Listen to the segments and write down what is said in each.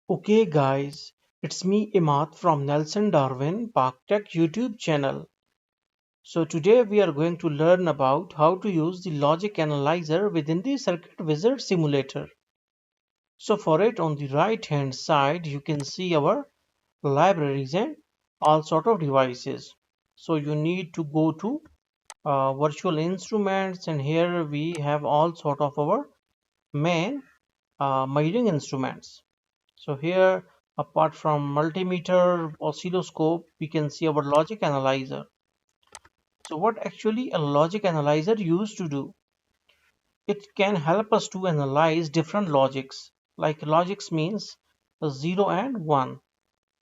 Okay guys, it's me Imat from Nelson Darwin Park Tech YouTube channel. So today we are going to learn about how to use the logic analyzer within the Circuit Wizard simulator. So for it, on the right hand side you can see our libraries and all sort of devices. So you need to go to virtual instruments, and here we have all sort of our main measuring instruments. So here, apart from multimeter, oscilloscope, we can see our logic analyzer. So what actually a logic analyzer used to do? It can help us to analyze different logics. Like logics means 0 and 1.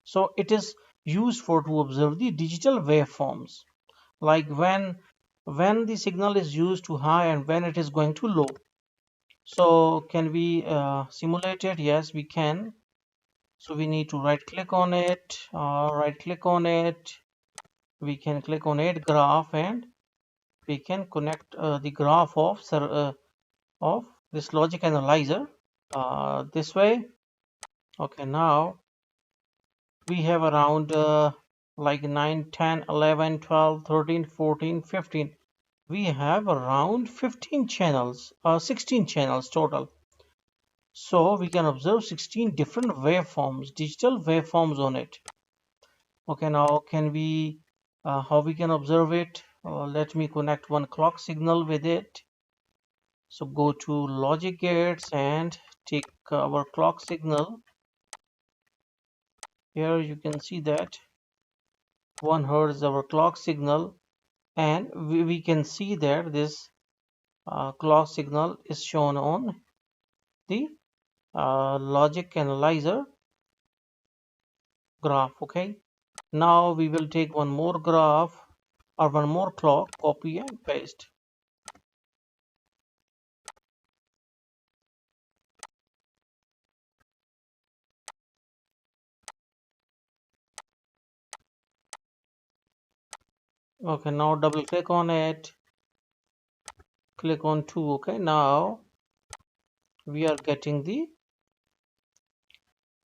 So it is used for to observe the digital waveforms. Like when the signal is used to high and when it is going to low. So can we simulate it? Yes, we can. So we need to right click on it. We can click on add graph and we can connect the graph of this logic analyzer this way. Okay, now we have around like 9, 10, 11, 12, 13, 14, 15. We have around 15 channels, 16 channels total. So we can observe 16 different waveforms, digital waveforms on it. Okay, now can we how we can observe it? Let me connect one clock signal with it. So go to logic gates and take our clock signal. Here you can see that 1 hertz our clock signal, and we can see that this clock signal is shown on the logic analyzer graph. Okay, now we will take one more graph or one more clock, copy and paste. Okay, now double click on it, click on 2. Okay, now we are getting the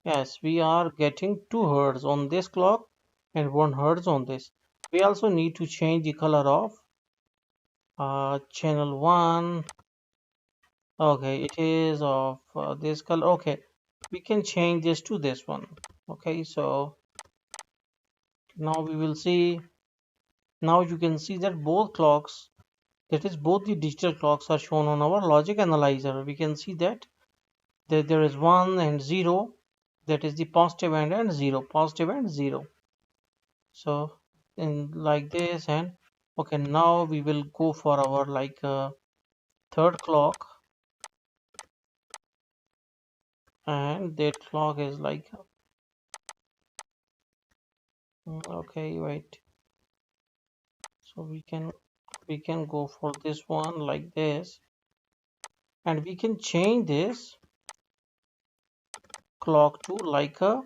yes, we are getting 2 hertz on this clock and 1 hertz on this. We also need to change the color of channel 1. Okay, it is of this color. Okay, we can change this to this one. Okay, so now we will see. Now you can see that both clocks, that is both the digital clocks, are shown on our logic analyzer. We can see that there is 1 and 0, that is the positive end, and 0, positive and 0. So in like this, and okay, now we will go for our like third clock, and that clock is like okay, wait. So we can go for this one like this, and we can change this clock to like a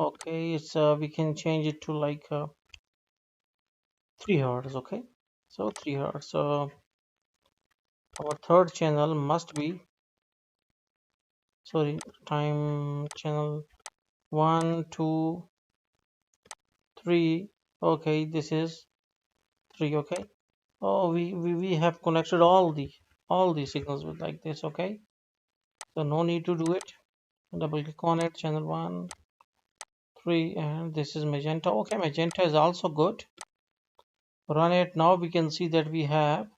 okay, it's we can change it to like 3 hertz. Okay, so 3 hertz. So our third channel must be, sorry, time channel 1, 2, 3. Okay, this is 3. Okay, oh, we have connected all the signals with like this. Okay, so no need to do it. Double click on it, channel 1, 3, and this is magenta. Okay, magenta is also good. Run it. Now we can see that we have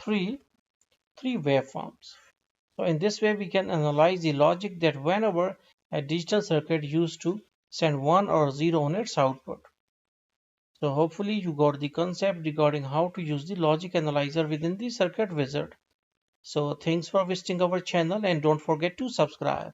three waveforms. So in this way we can analyze the logic that whenever a digital circuit used to send 1 or 0 on its output. So hopefully you got the concept regarding how to use the logic analyzer within the circuit wizard. So thanks for visiting our channel, and don't forget to subscribe.